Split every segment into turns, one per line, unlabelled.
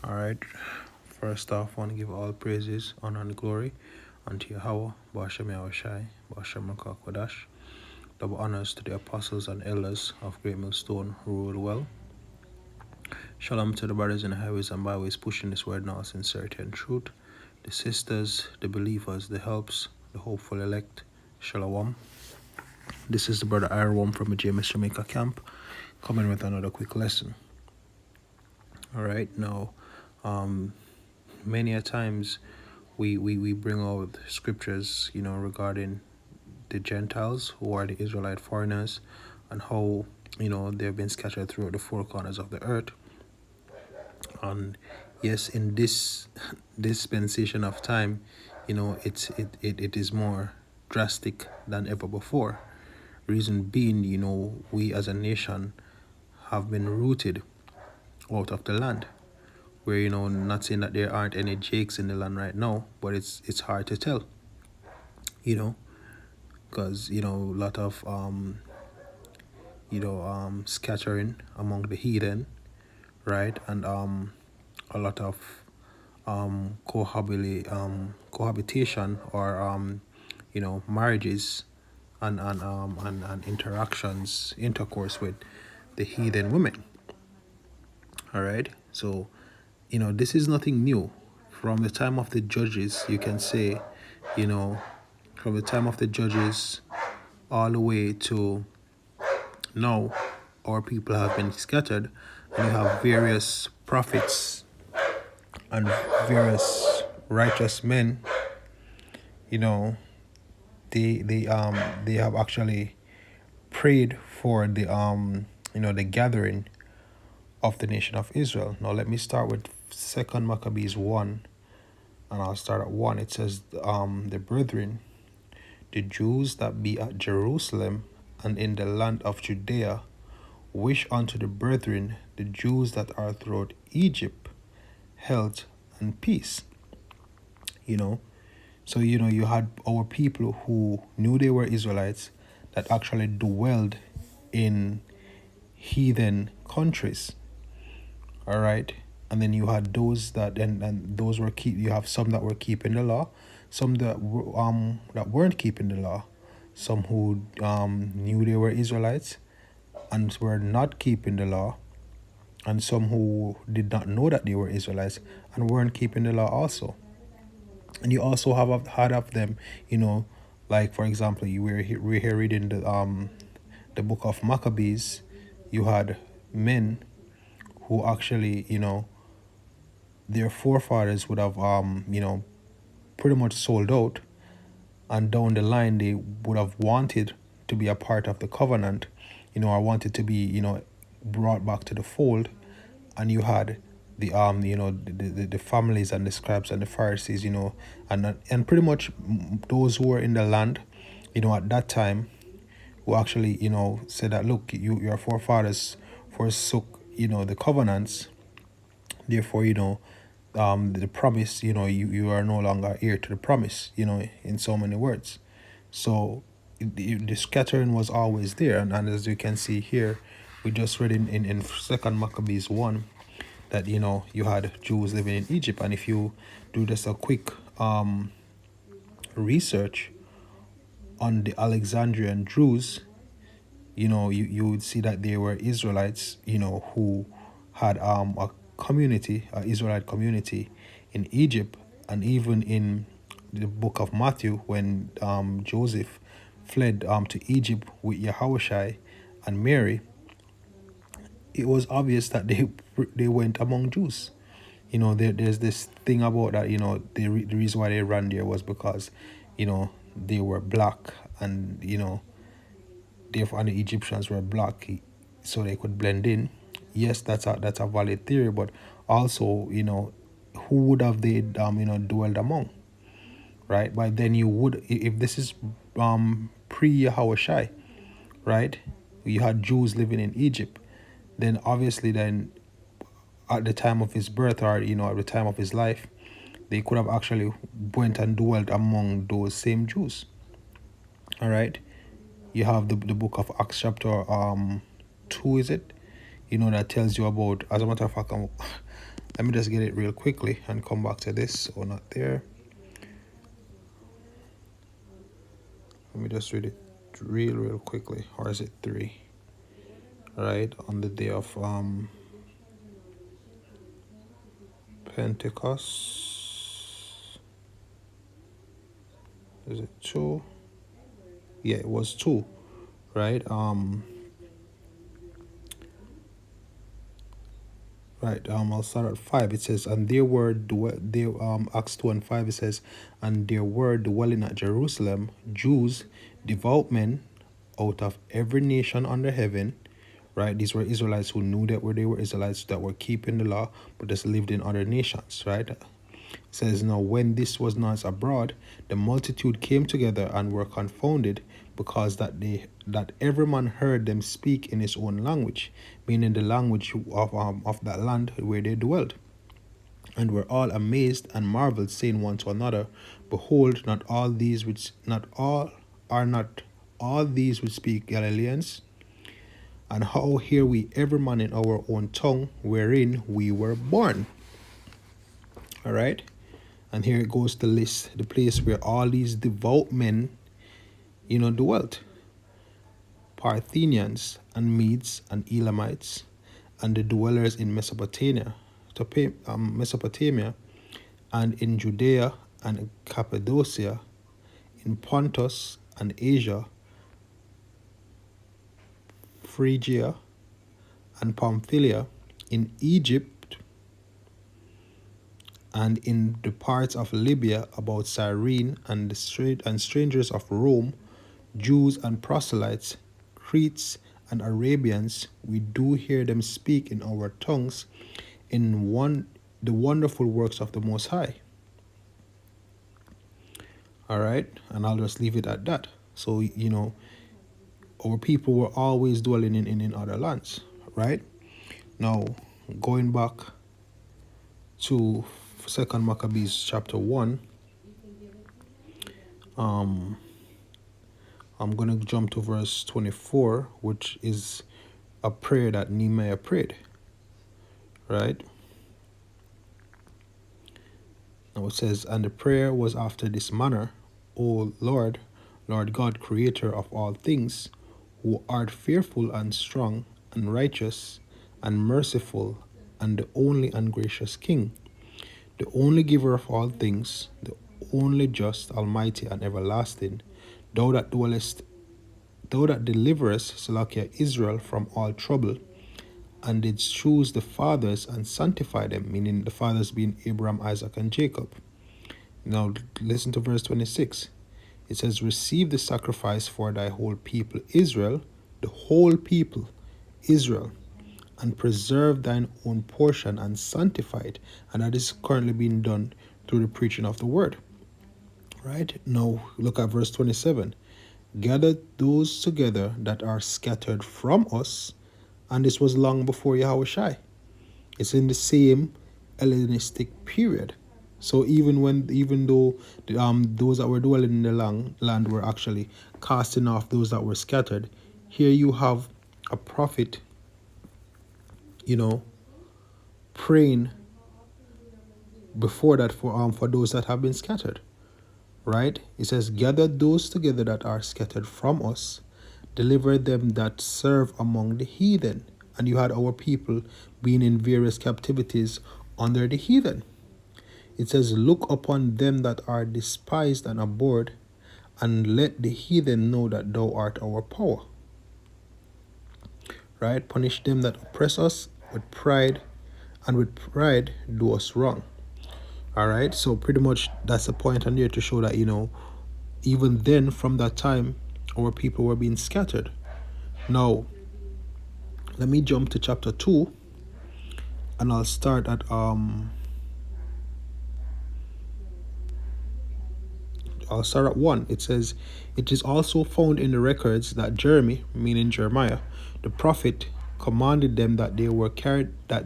All right. First off, I want to give all praises, honor, and glory unto Yahweh, Bashem Yahushai, Bashem Kodash. Double honors to the apostles and elders of Great Millstone who ruled well. Shalom to the brothers in the highways and byways pushing this word now, sincerity and truth. The sisters, the believers, the helps, the hopeful elect. Shalom. This is the brother Iron from the JMS Jamaica camp coming with another quick lesson. All right. Now, many a times we bring out scriptures, regarding the Gentiles who are the Israelite foreigners and how, they've been scattered throughout the four corners of the earth. And yes, in this dispensation of time, it is more drastic than ever before. Reason being, we as a nation have been rooted out of the land. Where, not saying that there aren't any Jakes in the land right now, but it's hard to tell, because, a lot of, scattering among the heathen, right? And a lot of cohabitation or, marriages and intercourse with the heathen women, all right? So, this is nothing new. From the time of the judges, you can say, from the time of the judges all the way to now, our people have been scattered, and you have various prophets and various righteous men, they have actually prayed for the gathering of the nation of Israel. Now let me start with 2 Maccabees 1, and I'll start at 1. It says, the brethren, the Jews that be at Jerusalem and in the land of Judea, wish unto the brethren, the Jews that are throughout Egypt, health and peace. So, you had our people who knew they were Israelites that actually dwelled in heathen countries. All right. And then you had those that, and those were you have some that were keeping the law, some that weren't keeping the law, some who knew they were Israelites and were not keeping the law, and some who did not know that they were Israelites and weren't keeping the law also. And you also had of them, like for example, we're here reading the book of Maccabees. You had men who actually, their forefathers would have pretty much sold out, and down the line they would have wanted to be a part of the covenant, or wanted to be, brought back to the fold. And you had the the families and the scribes and the Pharisees, and pretty much those who were in the land, at that time, who actually, said that, look, your forefathers forsook, the covenants, therefore, the promise, you are no longer heir to the promise, in so many words. So the scattering was always there, and as you can see here, we just read in 2 Maccabees 1 that, you had Jews living in Egypt. And if you do just a quick research on the Alexandrian Jews, you would see that they were Israelites, who had a community, an Israelite community in Egypt. And even in the book of Matthew, when Joseph fled to Egypt with Yahushai and Mary, it was obvious that they went among Jews. There's this thing about that, the reason why they ran there was because, they were black, and, therefore, and the Egyptians were black, so they could blend in. Yes, that's a valid theory, but also, who would have they dwelled among, right? But then you would, if this is pre Yahushai, right? You had Jews living in Egypt, then obviously then at the time of his birth, or at the time of his life, they could have actually went and dwelt among those same Jews. All right. You have the book of Acts chapter 2, is it? That tells you about, as a matter of fact, Let me just get it real quickly and come back to this. Or not there. Let me just read it real quickly. Or is it 3? Right, on the day of Pentecost. Is it 2? Yeah, it was 2. Right. Right. I'll start at 5. It says, and there were Acts 2 and 5. It says, and there were dwelling at Jerusalem Jews, devout men, out of every nation under heaven. Right. These were Israelites who knew that they were Israelites that were keeping the law, but just lived in other nations. Right. It says, now when this was not abroad, the multitude came together and were confounded, because that every man heard them speak in his own language, meaning the language of that land where they dwelt, and were all amazed and marveled, saying one to another, behold, not all these which speak Galileans? And how hear we every man in our own tongue wherein we were born? All right. And here it goes to list the place where all these devout men, dwelt. Parthians and Medes and Elamites, and the dwellers in Mesopotamia, and in Judea and Cappadocia, in Pontus and Asia, Phrygia and Pamphylia, in Egypt, and in the parts of Libya about Cyrene, and strangers of Rome, Jews and proselytes, Cretes and Arabians, we do hear them speak in our tongues the wonderful works of the Most High. All right, and I'll just leave it at that. So, our people were always dwelling in other lands, right? Now, going back to 2nd Maccabees chapter 1, I'm going to jump to verse 24, which is a prayer that Nehemiah prayed, right? Now it says, and the prayer was after this manner, O Lord, Lord God, creator of all things, who art fearful and strong and righteous and merciful, and the only and gracious King, the only giver of all things, the only just, almighty, and everlasting, thou that deliverest Salakia Israel from all trouble, and didst choose the fathers and sanctify them, meaning the fathers being Abraham, Isaac, and Jacob. Now listen to verse 26. It says, receive the sacrifice for thy whole people Israel, the whole people Israel, and preserve thine own portion and sanctify it. And that is currently being done through the preaching of the word. Right? Now look at verse 27. Gather those together that are scattered from us. And this was long before Yahushai. It's in the same Hellenistic period. So even though those that were dwelling in the land were actually casting off those that were scattered, here you have a prophet, praying before that for those that have been scattered. Right? It says, gather those together that are scattered from us, deliver them that serve among the heathen. And you had our people being in various captivities under the heathen. It says, look upon them that are despised and abhorred, and let the heathen know that thou art our power. Right? Punish them that oppress us with pride, and with pride do us wrong. All right? So pretty much that's the point on there to show that, even then, from that time, our people were being scattered. Now, let me jump to chapter 2, and I'll start at I'll start at 1. It says, it is also found in the records that Jeremy, meaning Jeremiah, the prophet, commanded them that they were carried, that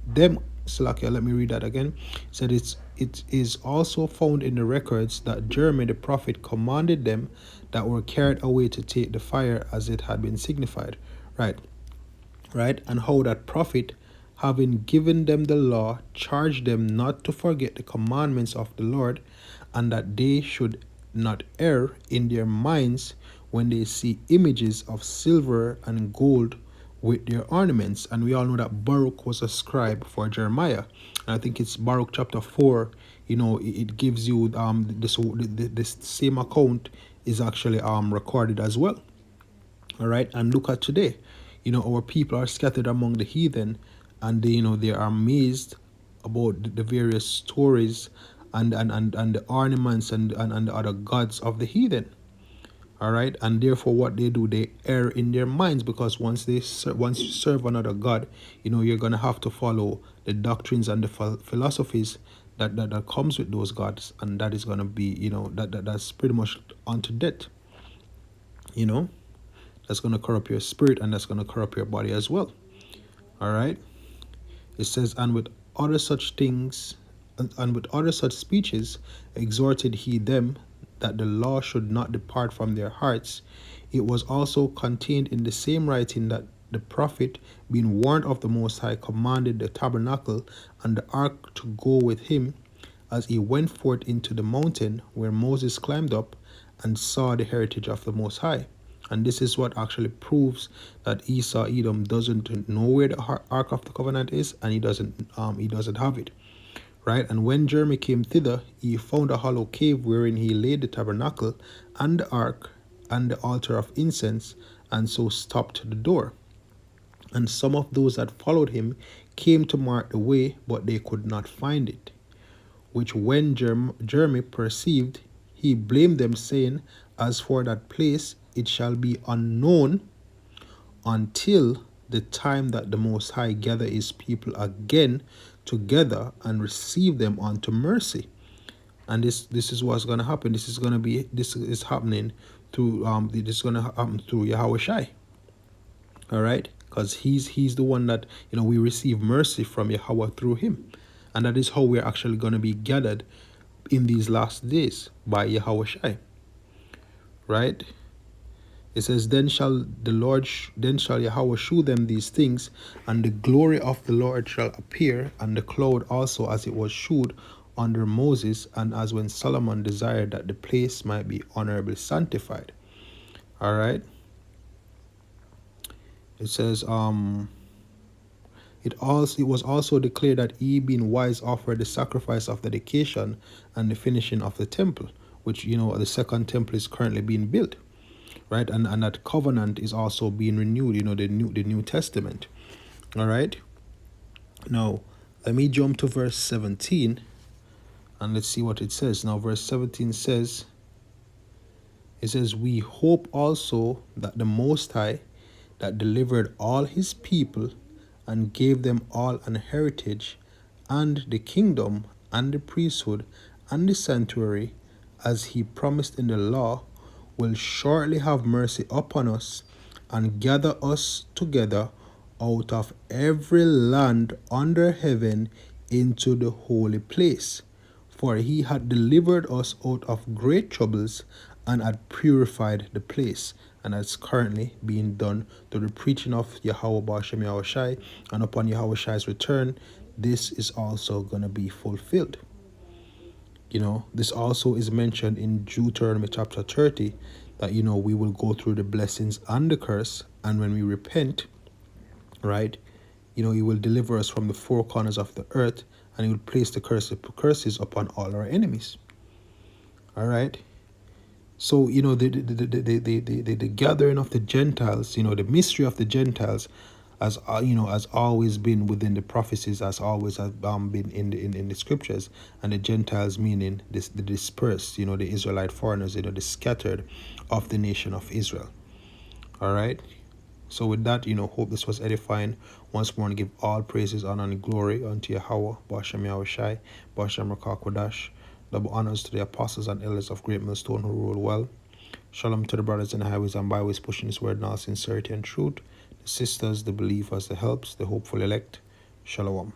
them, Salakia, let me read that again. It said, it is also found in the records that Jeremy, the prophet, commanded them that were carried away to take the fire as it had been signified. Right. And how that prophet having given them the law, charged them not to forget the commandments of the Lord, and that they should not err in their minds when they see images of silver and gold with their ornaments. And we all know that Baruch was a scribe for Jeremiah. And I think it's Baruch chapter 4, it gives you this same account is actually recorded as well. All right, and look at today. Our people are scattered among the heathen, and they are amazed about the various stories and the ornaments and the other gods of the heathen. All right, and therefore what they do, they err in their minds, because once you serve another god, you're gonna have to follow the doctrines and the philosophies that comes with those gods, and that is gonna be that's pretty much unto death. That's gonna corrupt your spirit, and that's gonna corrupt your body as well. All right. It says, and with other such things, and with other such speeches, exhorted he them that the law should not depart from their hearts. It was also contained in the same writing that the prophet, being warned of the Most High, commanded the tabernacle and the ark to go with him, as he went forth into the mountain where Moses climbed up and saw the heritage of the Most High. And this is what actually proves that Esau Edom doesn't know where the Ark of the Covenant is, and he doesn't have it. Right? And when Jeremy came thither, he found a hollow cave wherein he laid the tabernacle and the ark and the altar of incense, and so stopped the door. And some of those that followed him came to mark the way, but they could not find it. Which when Jeremy perceived, he blamed them, saying, as for that place, it shall be unknown until the time that the Most High gather his people again together and receive them unto mercy. And this is what's going to happen. This is happening through this is going to happen through Yahweh Shai. All right, because he's the one that we receive mercy from Yahweh through him, and that is how we're actually going to be gathered in these last days by Yahweh Shai. Right? It says, then shall Yahweh shew them these things, and the glory of the Lord shall appear, and the cloud also, as it was shewed under Moses, and as when Solomon desired that the place might be honorably sanctified. All right. It says, it was also declared that he, being wise, offered the sacrifice of dedication and the finishing of the temple, which the second temple is currently being built. Right, and that covenant is also being renewed, the New Testament. All right. Now, let me jump to verse 17, and let's see what it says. Now, verse 17 says, we hope also that the Most High, that delivered all his people and gave them all an heritage, and the kingdom, and the priesthood, and the sanctuary, as he promised in the law, will shortly have mercy upon us, and gather us together out of every land under heaven into the holy place. For he had delivered us out of great troubles, and had purified the place. And that's currently being done through the preaching of Yahweh Ba'ashem Yahweh Shai, and upon Yahweh Shai's return, this is also going to be fulfilled. This also is mentioned in Deuteronomy chapter 30, that, we will go through the blessings and the curse. And when we repent, right, he will deliver us from the four corners of the earth, and he will place the curses upon all our enemies. All right. So, the gathering of the Gentiles, the mystery of the Gentiles, has always been within the prophecies, has always been in the scriptures. And the Gentiles meaning the dispersed, the Israelite foreigners, the scattered of the nation of Israel. All right. So with that, hope this was edifying. Once more, give all praises, honor, and glory unto Yahweh, Ba'ashem Yahweh Shai, Ba'ashem Rakah Kodash. Double honors to the apostles and elders of Great Millstone who rule well. Shalom to the brothers in the highways and byways pushing this word in all sincerity and truth. The sisters, the believers, the helps, the hopeful elect. Shalom.